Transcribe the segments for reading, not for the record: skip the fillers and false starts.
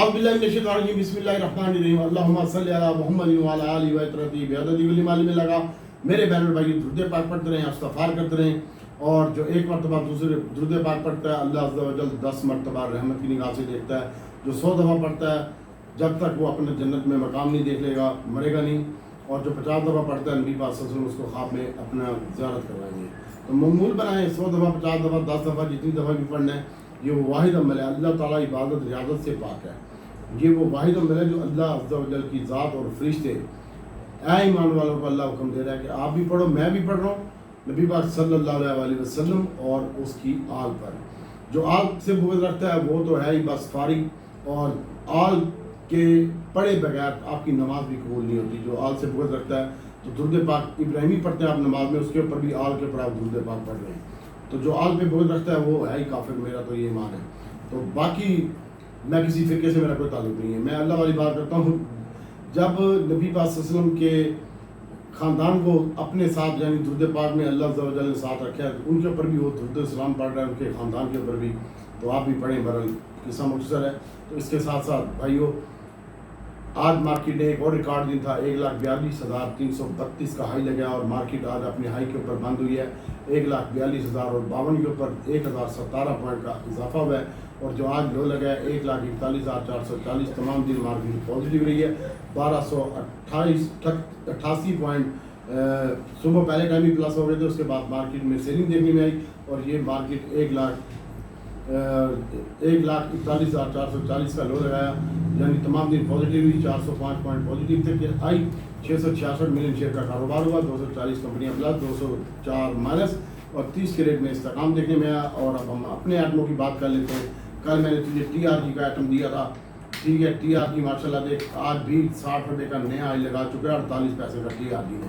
बिस्मिल्लाहिर्रहमानिर्रहीम अल्लाहुम्मा सल्लि अला मुहम्मद व अला आलिहि व अतरती बिअददी वली माली में लगा। मेरे बहन भाई दुरूद पाक पढ़ते रहें, इस्तग़फ़ार करते रहें। और जो एक मरतबा दूसरे दुरूद पाक पढ़ता है अल्लाह अज़्ज़ा व जल 10 मरतबा रहमत की निगाह से देखता है। जो 100 दफ़ा पढ़ता है जब तक वो अपने जन्नत में मकाम नहीं देख लेगा मरेगा नहीं। और जो 50 दफ़ा पढ़ता है नबी पाक सल्लल्लाहु अलैहि वसल्लम उसको ख्वाब में अपना ज़ियारत करवाएंगे। तो मामूल बनाएं 100 दफ़ा 50 दफ़ा 10 दफ़ा जितनी दफ़ा भी पढ़ना है। ये वो वाहिद अमल है, अल्लाह ताला इबादत रियादत से पाक है। ये वो वाहिद अमल है जो अल्लाह अज़्ज़ा व जल की ज़ात और फरिश्ते ऐ ईमान वालों को अल्लाह हुक्म दे रहा है कि आप भी पढ़ो, मैं भी पढ़ रहा हूँ नबी पाक सल्लल्लाहु अलैहि वसल्लम और उसकी आल पर। जो आल से बुग़्ज़ रखता है वो तो है ही बस फारिग, और आल के पढ़े बगैर आपकी नमाज भी कबूल नहीं होती। जो आल से बुग़्ज़ रखता है तो दुरूद पाक इब्राहिमी पढ़ते हैं आप नमाज में, उसके ऊपर भी आल के ऊपर आप दुरूद पाक पढ़ रहे हैं। तो जो आल पे बुग़्ज़ रखता है वो है ही काफिर, मेरा तो ये ईमान है। तो बाकी मैं किसी फ़िरके से मेरा कोई ताल्लुक़ नहीं है, मैं अल्लाह वाली बात करता हूँ। जब नबी पाक सल्लल्लाहु अलैहि वसल्लम के ख़ानदान को अपने साथ यानी दुरूद पाक में अल्लाह अज़्ज़ा व जल ने साथ रखा है, उनके ऊपर भी वो दुरूद सलाम पढ़ रहा है, उनके ख़ानदान के ऊपर भी। तो आप भी पढ़ें, बहरहाल किस्सा मुख्तसर है। तो इसके साथ साथ भाइयों, आज मार्केट ने एक और रिकॉर्ड दिन था, 1,42,332 का हाई लगा और मार्केट आज अपने हाई के ऊपर बंद हुई है 1,42,052 के ऊपर 1,017 पॉइंट का इजाफा हुआ है। और जो आज लो लगा है 1,41,440, तमाम दिन मार्केट पॉजिटिव रही है। 1,288 पॉइंट सुबह पहले टाइम ही प्लस हो गए थे, उसके बाद मार्केट में सेलिंग देखने में आई और ये मार्केट 1,41,440 का लो लगाया, यानी तमाम दिन पॉजिटिव हुई। 405 पॉइंट पॉजिटिव थे कि आई 666 मिलियन शेयर का कारोबार हुआ, 240 कंपनियां प्लस, 204 माइनस और 30 के रेट में इस्तेकाम देखने में आया। और अब हम अपने आइटमों की बात कर लेते हैं। कल मैंने तुझे TRG का आइटम दिया था, ठीक है। TRG माशाल्लाह देख आज भी 60 रुपये का नया हाई लगा चुका है, 48 पैसे का TRG है।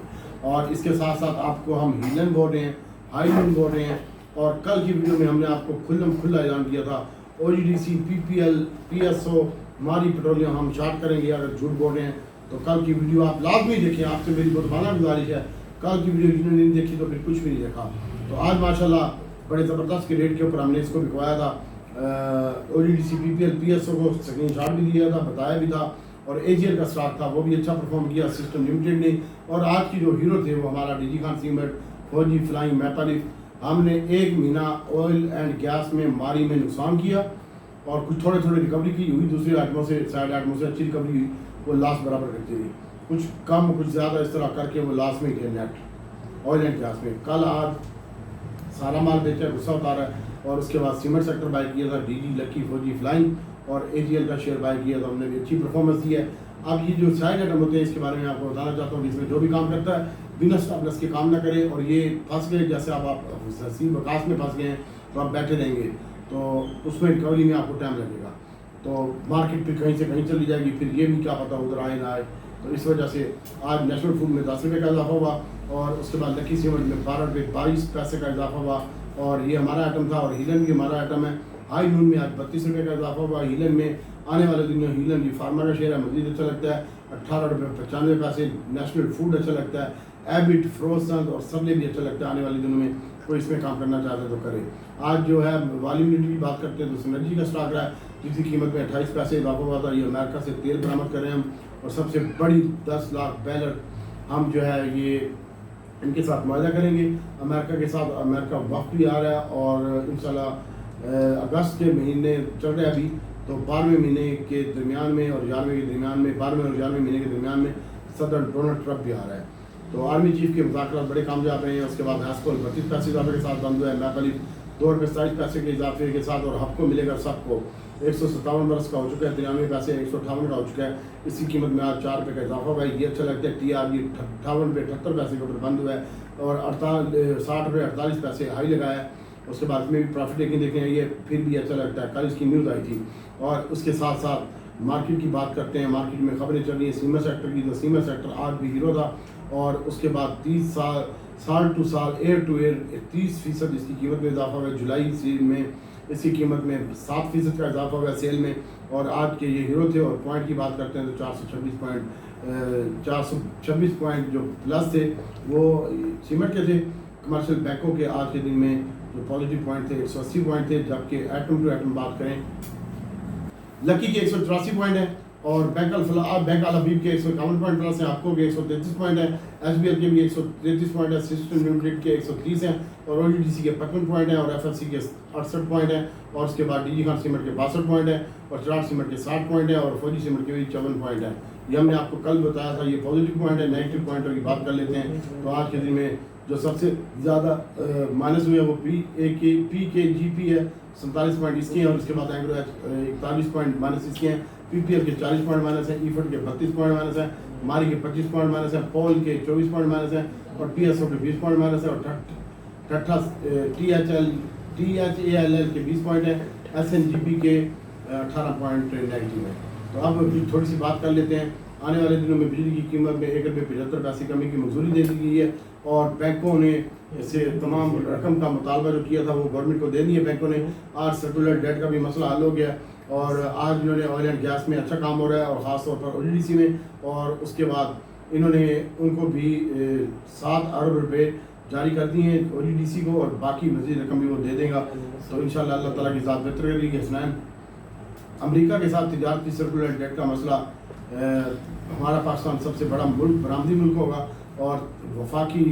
और इसके साथ साथ आपको हम हीलन बोल रहे हैं, हाई नून बोल रहे हैं। और कल की वीडियो में हमने आपको खुला ऐलान किया था OGDC, PPL, PSO, मारी पेट्रोलियम हम शार्ट करेंगे अगर झूठ बोल रहे हैं। तो कल की वीडियो आप लाजमी देखें, आपसे मेरी बुरबाना गुजारिश है। कल की वीडियो जिन्होंने नहीं देखी तो फिर कुछ भी नहीं देखा। तो आज माशाल्लाह बड़े ज़बरदस्त के रेट के ऊपर हमने इसको बिकवाया था। OGDC, PPL, PSO को स्क्रीन शॉट भी दिया था, बताया भी था। और AGL का स्टॉक था वो भी अच्छा परफॉर्म किया सिस्टम लिमिटेड ने। और आज की जो हीरो थे वो हमारा DG खान सीमेंट, फौजी फ्लाइंग, मैटालिफ। हमने 1 महीना ऑयल एंड गैस में मारी में नुकसान किया और कुछ थोड़े रिकवरी की हुई, दूसरे आइटमों से साइड आइटमों से अच्छी रिकवरी हुई, वो लॉस बराबर करती रही। कुछ कम कुछ ज़्यादा इस तरह करके वो लॉस में थे नेट ऑयल एंड गैस में। कल आज सारा माल बेचा, गुस्सा उतारा है। और उसके बाद सीमेंट सेक्टर बाय किया था, DG, लकी, फौजी फ्लाइंग और AGL का शेयर बाय किया था, हमने भी अच्छी परफॉर्मेंस दी है। अब ये जो साइड आइटम होते हैं इसके बारे में आपको बताना चाहता हूँ कि इसमें जो भी काम करता है बिना स्टॉप लॉस के काम ना करे। और ये फंस गए, जैसे आप सीम वकास में फंस गए हैं तो आप बैठे रहेंगे तो उसमें रिकवरी में आपको टाइम लगेगा। तो मार्केट फिर कहीं से कहीं चली जाएगी, फिर ये भी क्या पता उधर आए ना आए। तो इस वजह से आज नेशनल फूड में 10 रुपये का इजाफा हुआ और उसके बाद लकी सीमेंट में 12 रुपये 22 पैसे का इजाफा हुआ। और ये हमारा आइटम था। और हीलन भी हमारा आइटम है। हाई नून में आज 32 रुपये का इजाफा हुआ। हीलन में आने वाले दिनों हीलन, ये फार्मा का शेयर है, मजीद अच्छा लगता है, 18 रुपये 95 पैसे। नेशनल फूड अच्छा लगता है, एबिट, फ्रोसन और सबले भी अच्छा लगता है। आने वाले दिनों में कोई इसमें काम करना चाहते तो करे। आज जो है वॉल्यूम यूनिट की बात करते हैं तो सिनर्जी का स्टॉक रहा है, जिसकी कीमत में 28 पैसे इजाफा हुआ था। ये अमेरिका से तेल बरामद कर रहे हैं हम, और सबसे बड़ी 10 लाख बैरल हम जो है ये इनके साथ मुआहदा करेंगे अमेरिका के साथ। अमेरिका वक्त भी आ रहा है और इंशाल्लाह अगस्त के महीने चल रहे हैं अभी, तो 12वें महीने के दरमियान में और 11वें के दरमियान में, 12वें और 11वें महीने के दरमियान में सदर डोनाल्ड ट्रंप भी आ रहा है। तो आर्मी चीफ के मुज़ाकरात बड़े कामयाब रहे हैं। उसके बाद हैस्कोल 32 पैसे इजाफे के साथ बंद हुआ है। मैकलिफ 2 रुपये 27 पैसे के इजाफे के साथ। और हफ्को मिलेगा सबको 157 बरस का हो चुका है, 93 पैसे 158 का हो चुका है। इसकी कीमत में आज 4 रुपये का इजाफा हुआ है, ये अच्छा लगता है। TRG 58 रुपये 78 पैसे के ऊपर बंद हुआ है और 60 रुपये 48 पैसे हाई लगाया है। उसके बाद में भी प्रॉफिट टेकिंग देखें, ये फिर भी अच्छा लगता है। कल इसकी न्यूज़ आई थी। और उसके साथ साथ मार्केट की बात करते हैं। मार्केट में खबरें चल रही है सीमेंट सेक्टर की, तो सीमेंट सेक्टर आज भी हीरो था। और उसके बाद 30 साल टू साल, एयर टू एयर 30% इसकी कीमत में इजाफा हुआ है। जुलाई सेल में इसकी कीमत में 7% का इजाफा हुआ है सेल में। और आज के ये हीरो थे। और पॉइंट की बात करते हैं तो 426 पॉइंट जो प्लस थे वो सीमेंट के थे। कमर्शियल बैंकों के आज के दिन में जो पॉजिटिव पॉइंट थे 180 पॉइंट थे। जबकि एटम टू एटम बात करें लकी के 184 पॉइंट है और बैंक अल हबीब के 151 पॉइंट प्लस है, आपको के 133 पॉइंट है, एसबीएल के भी 133 पॉइंट है, सिस्टम लिमिटेड के 130 हैं और ओजीडीसी के 55 पॉइंट है और एफएफसी के 68 पॉइंट है और उसके बाद डीजी खान सीमेंट के 62 पॉइंट है और चिराग सीमेंट के 60 पॉइंट है और फौजी सीमेंट के भी 54 पॉइंट है। ये हमने आपको कल बताया था, ये पॉजिटिव पॉइंट है। नेगेटिव पॉइंटों की बात कर लेते हैं। तो आज के दिन में जो सबसे ज़्यादा माइनस हुए वो पी के जीपी है 47 पॉइंट इसके हैं और उसके बाद एग्रो 41 पॉइंट माइनस इसके हैं, पीपीएल के 40 पॉइंट माइनस है, ईफड के 32 पॉइंट माइनस है, मारी के 25 पॉइंट माइनस है, पॉल के 24 पॉइंट माइनस है और पीएसओ के 20 पॉइंट माइनस है और ठट्ठा टीएचएएल के 20 पॉइंट है, एसएनजीपी के 18 पॉइंट नेगेटिव है। तो अब थोड़ी सी बात कर लेते हैं। आने वाले दिनों में बिजली की कीमत में 1 रुपये 75 पैसे कमी की मंजूरी दे दी गई है और बैंकों ने इससे तमाम रकम का मुतालबा जो किया था वो गवर्नमेंट को दे दी है बैंकों ने। आज सर्कुलर डेट का भी मसला हल हो गया और आज इन्होंने ऑयल एंड गैस में अच्छा काम हो रहा है और ख़ास तौर पर ओजीडीसी में, और उसके बाद इन्होंने उनको भी 7 अरब रुपये जारी कर दिए हैं ओजीडीसी को और बाकी मज़ीद रकम भी वो दे देगा। तो इंशाअल्लाह अल्लाह ताला की ज़ात बेहतर करेगी। हसनैन, अमेरिका के साथ तिजारती सर्कुलर डेट का मसला, हमारा पाकिस्तान सबसे बड़ा मुल्क बरामदी मुल्क होगा और वफाकी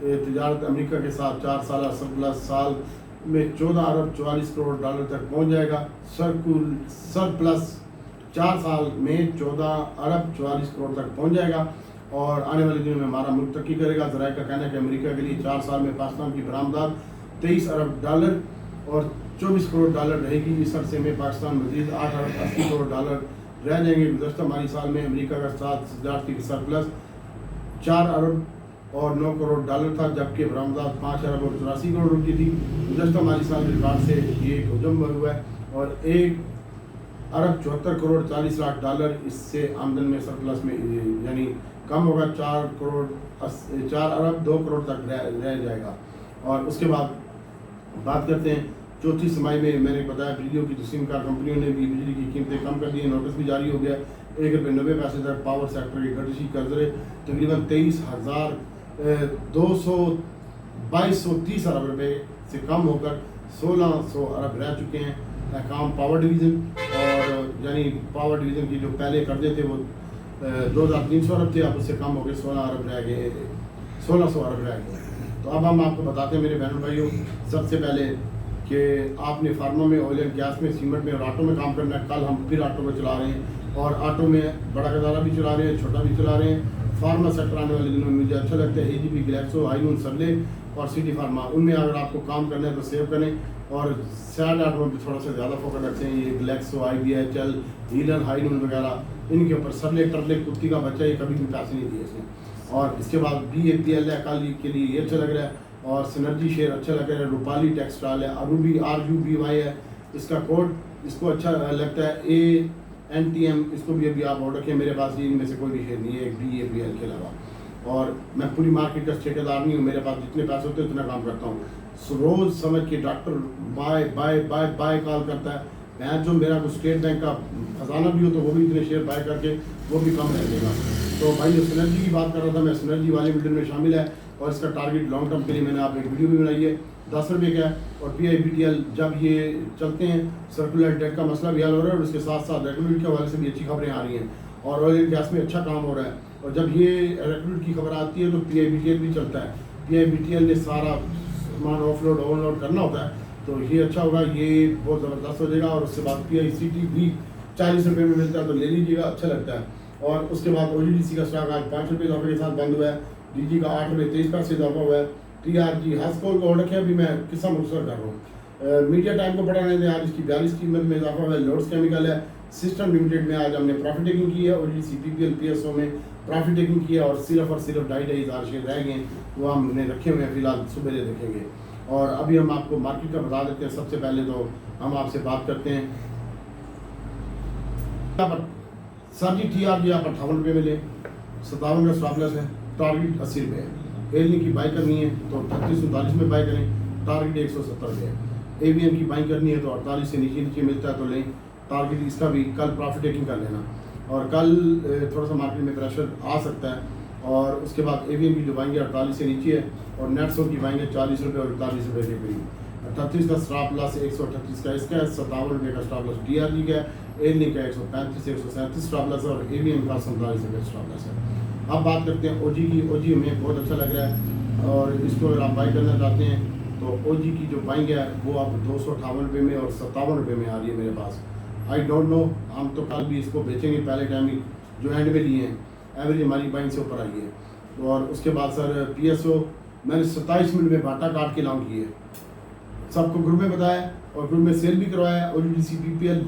तिजारत अमेरिका के साथ 4 साल सरप्लस साल में 14 अरब 44 करोड़ डॉलर तक पहुंच जाएगा। सरप्लस 4 साल में 14 अरब 44 करोड़ तक पहुंच जाएगा और आने वाले दिनों में हमारा मुल्क तरक्की करेगा। ज़राए का कहना है कि अमेरिका के लिए 4 साल में पाकिस्तान की बरामदात 23 अरब डॉलर और 24 करोड़ डॉलर रहेगी। इस अरसे में पाकिस्तान मजीद 8 अरब 80 करोड़ डॉलर रह जाएंगे। गुज़श्ता माली साल में अमेरिका का तिजारती सरप्लस 4 अरब और 9 करोड़ डॉलर था, जबकि बरामदात 5 अरब और 84 करोड़ रुपये थी। गुज़श्ता माली साल के रिकॉर्ड से ये एक हजम हुआ है और 1 अरब 74 करोड़ 40 लाख डॉलर इससे आमदन में सरप्लस में यानी कम होगा। 4 अरब 2 करोड़ तक रह जाएगा। और उसके बाद बात करते हैं चौथी समाई में मैंने बताया बिजलियों की तस्लीम कार कंपनियों ने भी बिजली की कीमतें कम कर दी है। नोटिस भी जारी हो गया। 1 रुपये 90 पैसे तक पावर सेक्टर की घटशी कर्जे तकरीबन 22,230 अरब रुपये से कम होकर 1600 अरब रह चुके हैं। काम पावर डिवीज़न और यानी पावर डिवीज़न की जो पहले कर्जे थे वो 2300 अरब थे, अब उससे कम हो गए 1600 अरब रह गए। तो अब हम आपको बताते हैं मेरे बहनों भाइयों, सबसे पहले कि आपने फार्मों में ऑयल एंड गैस में सीमेंट में और ऑटो में काम करना है। कल हम फिर ऑटो में चला रहे हैं और ऑटो में बड़ा खजाना भी चला रहे हैं, छोटा भी चला रहे हैं। फार्मा सेक्टर आने वाले दिनों में मुझे अच्छा लगता है। एजीपी, ग्लैक्सो, हाइनून, सरले और सिटी फार्मा, उनमें अगर आपको काम करना है तो सेव करें और सैड ऑटो में थोड़ा सा ज़्यादा फोकस रखते हैं। ये ग्लैक्सो, IBHL, हीलन, हाइनून वगैरह, इनके ऊपर सरले टरले कुत्ती का बच्चा, ये कभी भी पैसे नहीं दिए इसने। और इसके बाद BAPL है, कल के लिए ये अच्छा लग रहा है और सिनर्जी शेयर अच्छा लग रहा है। रूपाली टेक्सटाइल है, RUBY है इसका कोड, इसको अच्छा लगता है। ANTM, इसको भी अभी आप ऑर्डर रखें। मेरे पास इनमें से कोई भी शेयर नहीं है BAPL के अलावा। और मैं पूरी मार्केट का ठेकेदार नहीं हूँ, मेरे पास जितने पैसे होते हैं उतना काम करता हूँ। रोज़ समझ के doctor bye bye bye bye call करता है। मैं जो मेरा को स्टेट बैंक का खजाना भी हो तो वो भी इतने शेयर बाय करके वो भी कम रह देगा। तो भाई जो सिनर्जी की बात कर रहा था मैं, सिनर्जी वाले मीटर में शामिल है और इसका टारगेट लॉन्ग टर्म के लिए मैंने आप एक वीडियो भी बनाई है 10 रुपये का है। और PIBTL जब ये चलते हैं सर्कुलर डेट का मसला भी हल हो रहा है और उसके साथ साथ रेगुलेटरी के हवाले से भी अच्छी खबरें आ रही हैं और ऑयल एंड गैस में अच्छा काम हो रहा है। और जब ये रेगुलेटरी की खबर आती है तो PIBTL भी चलता है। PIBTL ने सारा सामान ऑफलोड ऑनलोड करना होता है तो ये अच्छा होगा, ये बहुत ज़बरदस्त हो जाएगा। और उसके बाद PICT भी 40 रुपये में मिलता है तो ले लीजिएगा, अच्छा लगता है। और उसके बाद OGDC का स्टॉक आज 5 रुपये इजाफे के साथ बंद हुआ है। DG का 8 रुपये 23 पैसे इजाफा हुआ है। TRG हास्कोल को ऑर्डर किया, अभी मैं किस्सा मुख्तर कर रहा हूँ। मीडिया टाइम को पढ़ाने दें, आज इसकी 42 कीमत में इजाफा हुआ है। लोड्स केमिकल है, सिस्टम लिमिटेड में आज हमने प्रॉफिट टेकिंग की है। OGDC PPL PSO में प्रॉफिट टेकिंग किया और सिर्फ 2.5 हज़ार शेयर रह गए, वो हमने रखे हुए हैं, फिलहाल सुबह देखेंगे। और अभी हम आपको मार्केट का बता देते हैं। सबसे पहले तो हम आपसे बात करते हैं सर जी TRG आप 58 रुपये में लें, 57 का स्टॉप लॉस है, टारगेट 80 रुपये है। एलियन की बाई करनी है तो 3839 में बाई करें, टारगेट 170 रुपये है। AVM की बाई करनी है तो 48 से नीचे मिलता है तो लें, टारगेट इसका भी कल प्रॉफिट टेकिंग कर लेना। और कल थोड़ा सा मार्केट में प्रेशर आ सकता है। और उसके बाद AVM की जो बाएंगे 48 से नीचे है और नेटसोल की बाएंगे 40 रुपये और 41 रुपये के करीब। 38 का स्टॉप लॉस 138 का इसका है, 57 रुपये का स्टॉप लॉस TRG का है, एयरलिंक का 135 से 137 स्टॉप लॉस है और एवीएम का 47 रुपये स्टॉप लॉस है। अब बात करते हैं ओजी की। ओजी हमें बहुत अच्छा लग रहा है और इसको अगर आप बाई करना चाहते हैं तो ओजी की जो बाइंग है वो आप 258 रुपये में और 57 रुपये में आ रही है मेरे पास। आई डोंट नो, हम तो कल भी इसको बेचेंगे, पहले टाइम ही जो एंड में लिए हैं एवरेज हमारी बाइंग से ऊपर आई है। और उसके बाद सर PSO मैंने 27 मिनट में बाटा काट के लॉन्च किए, सबको ग्रुप में बताया और ग्रुप में सेल भी करवाया। OGDC PPL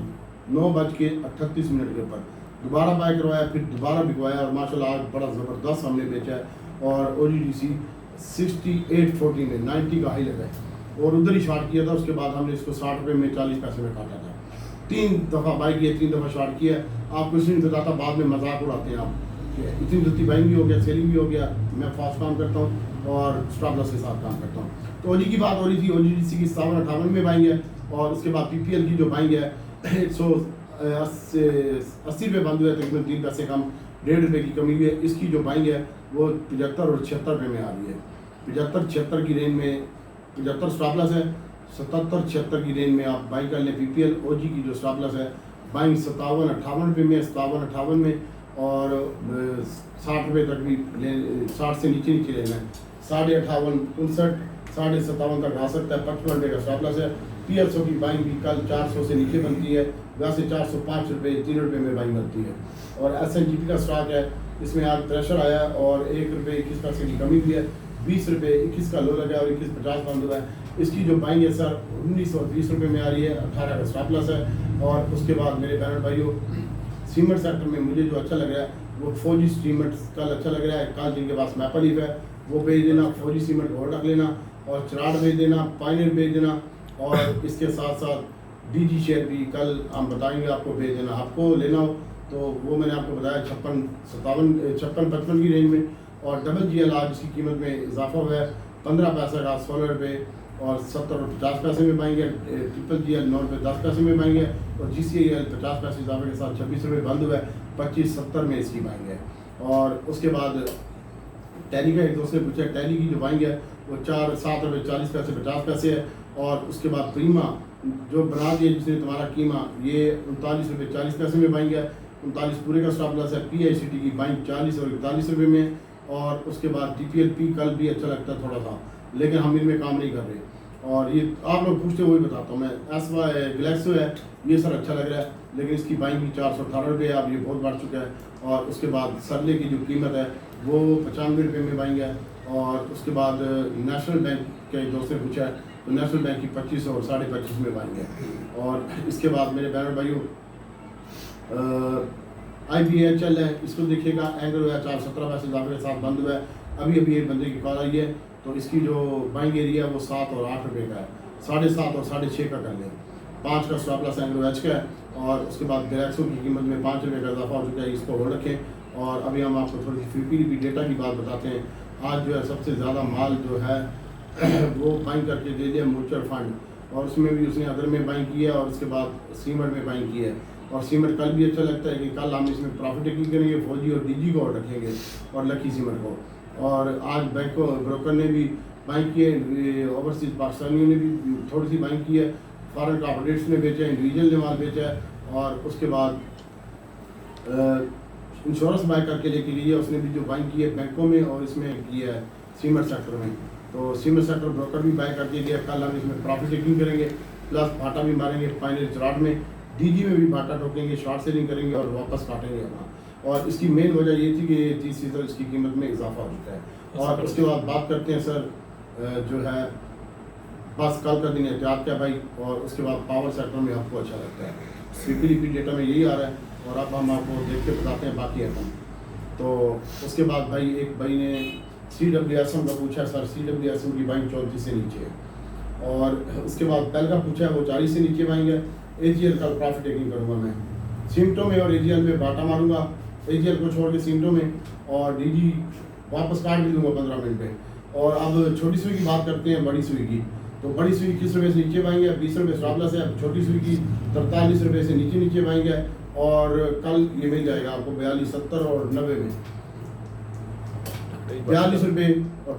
9:38 के ऊपर दोबारा बाय करवाया, फिर दोबारा बिकवाया और माशाल्लाह आज बड़ा ज़बरदस्त हमने बेचा है। और OGDC 68.40 में 90 का हाई लगा है और उधर ही शॉर्ट किया था। उसके बाद हमने इसको 60 रुपये में 40 पैसे में काटा था। 3 दफ़ा बाई किया, 3 दफ़ा शॉर्ट किया। आप कुछ नहीं बताता, बाद में मजाक उड़ाते हैं आप, इतनी जल्दी बाइंग भी हो गया, सेलिंग भी हो गया। मैं फास्ट काम करता हूँ और स्टॉप लॉस के साथ काम करता हूँ। तो ओजी की बात हो रही थी, OGDC की 57-58 में बाइंग है और उसके बाद PPL की जो बाइंग है 180 रुपये बंद हुआ है, तकरीबन 3 पैसे कम, 1.5 रुपये की कमी हुई है। इसकी जो बाइंग है वो 75 और 76 रुपये में आ रही है। 75-76 की रेंज में 75 स्टॉप लॉस है, 77-76 की रेंज में आप बाई कर लें। PPL OG की जो स्टॉप लॉस है बाइंग 57-58 रुपये में, 57-58 में और 60 रुपये तक भी 60 से नीचे लेना है। 58.5 59 57.5 तक आ सकता है। 55 रुपये का स्टॉप लॉस है। PSO की बाइंग भी कल 400 से नीचे बनती है, वैसे 405 रुपये 3 रुपये में बाइंग बनती है। और SNGP का स्टॉक है, इसमें आज प्रेशर आया और 1 रुपये 21 पैसे की कमी हुई है। 20 रुपये 21 का लो लगा और 21.50 बंद हुआ है। इसकी जो बाइंग है सर 1920 रुपये में आ रही है, 18 का स्टॉप लॉस है। और उसके बाद मेरे बहन भाइयों, सीमेंट सेक्टर में मुझे जो अच्छा लग रहा है वो फौजी सीमेंट कल अच्छा लग रहा है। कल जिनके पास मैपल लीफ है वो भेज देना, फौजी सीमेंट और रख लेना और चराड़ भेज देना, पाइनियर भेज देना। और इसके साथ साथ DG शेयर भी कल हम बताएंगे आपको भेज देना। आपको लेना हो तो वो मैंने आपको बताया 56-55 की रेंज में। और डबल GL आज इसकी कीमत में इजाफा हुआ है, 15 पैसे का 16 रुपये और 70 और 50 पैसे में बाएंगे। ट्रिपल GL 9 रुपये 10 पैसे में बाएंगे और GCL 50 पैसे इजाफे के साथ 26 रुपये बंद हुआ है, 25.70 में इसकी बाएंगे। और उसके बाद टैली का एक दोस्त ने पूछा, टैली की जो बाइंग है वो 7 रुपये 40 पैसे 50 पैसे है। और उसके बाद प्रीमा जो बना दिया जिसने तुम्हारा कीमा, ये 39 रुपये 40 पैसे में बाइंग है, 39 पूरे का स्टॉप लॉस है। PICT की बाइंग 40 और 41 रुपये में। और उसके बाद TPLP कल भी अच्छा लगता है थोड़ा सा, लेकिन हम इनमें काम नहीं कर रहे। और ये आप लोग पूछते वही बताता हूँ मैं। ग्लैक्सो है, ये सर अच्छा लग रहा है, लेकिन इसकी बाइंग भी 418 रुपये है, अब ये बहुत बढ़ चुका है। और उसके बाद सरले की जो कीमत है वो 95 रुपये में बाइंग है। और उसके बाद नेशनल बैंक के दोस्त ने पूछा है तो नेशनल बैंक की 25 और 25.5 में बाइंग है। और इसके बाद मेरे बहन भाइयों IBHL है, इसको देखिएगा, एंगल हुआ है 417 पैसे इजाफे के साथ बंद हुआ है। अभी एक बंदे की कॉल आई है तो इसकी जो बाइंग एरिया है वो 7 और 8 रुपये का है, 7.5 और 6.5 का कर लें। 5 का स्टॉप लॉस एंग्लो एच का है। और उसके बाद ग्लैक्सो की कीमत में 5 रुपये का इजाफा हो चुका है, इसको होल्ड रखें। और अभी हम आपको थोड़ी सी PPDP डेटा की बात बताते हैं। आज जो है सबसे ज़्यादा माल जो है वो बाइंग करके दे दिया म्यूचुअल फंड, और उसमें भी उसने अदर में बाइंग किया और उसके बाद सीमेंट में बाइंग की है। और सीमेंट कल भी अच्छा लगता है कि कल हम इसमें प्रॉफिट टेकिंग करेंगे, फौजी और DG को और रखेंगे और लकी सीमेंट को। और आज बैंकों ब्रोकर ने भी बाइंग किए, ओवरसीज पाकिस्तानियों ने भी थोड़ी सी बाइंग की है, फॉरेन कॉर्पोरेट्स ने बेचा है, इंडिविजुअल ने माल बेचा है। और उसके बाद इंश्योरेंस बाय करके लेके गई है, उसने भी जो बाइंग की है बैंकों में और इसमें की है सीमेंट सेक्टर में। तो सीमेंट सेक्टर ब्रोकर भी बाय करके गया, कल हम इसमें प्रॉफिट टेकिंग करेंगे, प्लस भाटा भी मारेंगे पाइनियर चराट में। DG में भी भाटा ठोकेंगे, शॉर्ट सेलिंग करेंगे और वापस काटेंगे अपना। और इसकी मेन वजह ये थी कि 30% इसकी कीमत में इजाफा हो चुका है। और उसके बाद बात करते हैं सर जो है बस कल का दिन एहतियात क्या भाई। और उसके बाद पावर सेक्टर में आपको अच्छा लगता है, PPDP डेटा में यही आ रहा है। और अब हम आपको देख के बताते हैं बाकी आइटम। तो उसके बाद भाई एक भाई ने CWSM का पूछा, सर CWSM की बाइंग 34 से नीचे है। और उसके बाद पहल का पूछा है वो 40 से नीचे बाइंग है। AGL कल प्रॉफिट टेकिंग करूँगा मैं, सिम्टो में और AGL में बाटा मारूंगा, AGL को छोड़ के सिम्टो में, और DG वापस काट भी दूंगा 15 मिनट पे। और अब छोटी सुई की बात करते हैं, बड़ी सुई की। तो बड़ी सुई 21 रुपये से नीचे बाइंग है, 20 रुपये स्टॉप लॉस है। छोटी सुई की 43 रुपये से नीचे बाइंग है। और कल ये मिल जाएगा आपको 42, 70 और 90 में, 42 रुपये और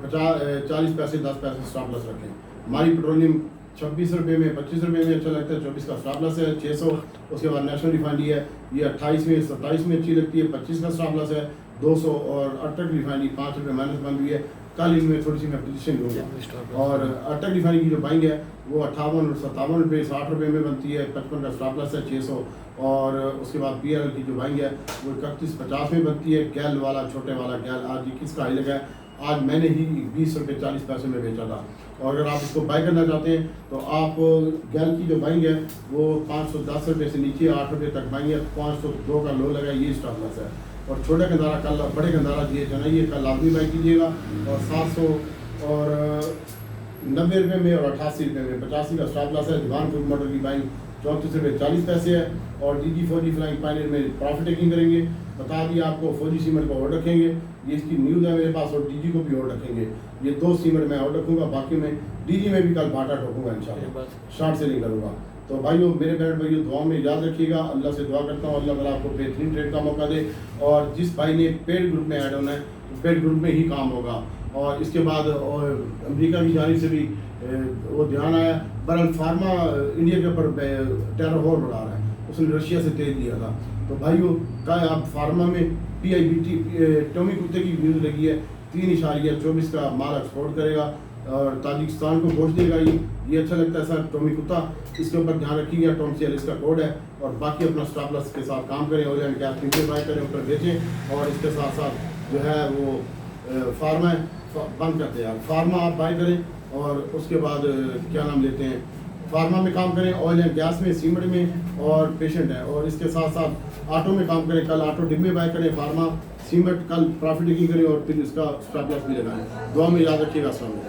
40 पैसे 10 पैसे स्टॉप लॉस रखें। हमारी पेट्रोलियम 26 रुपये में, 25 रुपये में अच्छा लगता है, 24 का स्टॉप लॉस है 600। उसके बाद नेशनल रिफाइनरी है, ये 28 में 27 में अच्छी लगती है, 25 का स्टॉप लॉस है 200। और अटक रिफाइनरी 5 रुपये माइनस बन हुई है, कल इनमें थोड़ी सी मैं पोजीशन लूँगा। और अटक रिफाइनरी की जो बाइंग है वो 58 और 57 रुपये 60 रुपये में बनती है, 55 का स्टॉप लॉस है 600। और उसके बाद PL की जो बाइंग है वो 31.50 में बनती है। गैल वाला छोटे वाला गैल आज 21 का हाई लगा है, आज मैंने ही 20 रुपये 40 पैसे में बेचा था। और अगर आप इसको बाई करना चाहते हैं तो आप गैल की जो बाइंग है वो 510 रुपये से नीचे 8 रुपये तक बाइंग है, 502 का लो लगा है, ये स्टॉप लॉस है। और छोटे गंदारा कल बड़े गंदारा दिए चाहिए, कल लाजमी बाई कीजिएगा। और 700 और 90 रुपये में और 88 रुपये में 85 का स्टॉप लॉस है। दीवान ग्रुप मोटर की बाइंग 34 रुपये 40 पैसे है। और DG फौजी फ्लाइंग पायलट में प्रॉफिट टेकिंग करेंगे, बता दिया आपको। फौजी सीमेंट को ऑर्डर रखेंगे, ये इसकी न्यूज़ है मेरे पास। और DG को भी ऑर्डर रखेंगे, ये 2 सीमेंट मैं ऑर्डर रखूँगा, बाकी में DG में भी कल बाटा ठोकूँगा इंशाल्लाह, शॉर्ट सेलिंग करूँगा। तो भाइयों, मेरे बहन भाइयों, दुआ में याद रखिएगा। अल्लाह से दुआ करता हूँ अल्लाह ताला आपको बेहतरीन ट्रेड का मौका दे। और जिस भाई ने पेड ग्रुप में ऐड होना है, पेड ग्रुप में ही काम होगा। और इसके बाद अमेरिका की जानिब से भी वो ध्यान आया, बहरहाल फार्मा इंडिया के ऊपर टेरर वॉर बढ़ा रहा है, उसने रशिया से तेज लिया था। तो भाइयों का आप फार्मा में PIBT टोमी कुत्ते की न्यूज़ लगी है, 3.24 का माल एक्सपोर्ट करेगा और ताजिकिस्तान को गोश्त देगा। ये अच्छा लगता है सर टोमी कुत्ता, इसके ऊपर ध्यान रखिएगा। टॉम सेल इसका कोड है। और बाकी अपना स्टॉप लॉस के साथ काम करें, oil and gas future buy करें, ऊपर बेचें। और इसके साथ साथ जो है वो फार्मा बंद करते हैं, फार्मा आप बाय करें। और उसके बाद क्या नाम लेते हैं, फार्मा में काम करें, ऑयल एंड गैस में, सीमेंट में और पेशेंट है। और इसके साथ साथ ऑटो में काम करें, कल ऑटो डिब्बे बाय करें, फार्मा सीमेंट कल प्रॉफिट टेकिंग करें और फिर इसका स्टॉप लॉस भी लगाएं। दुआ में याद रखिएगा। अस्सलाम वालेकुम।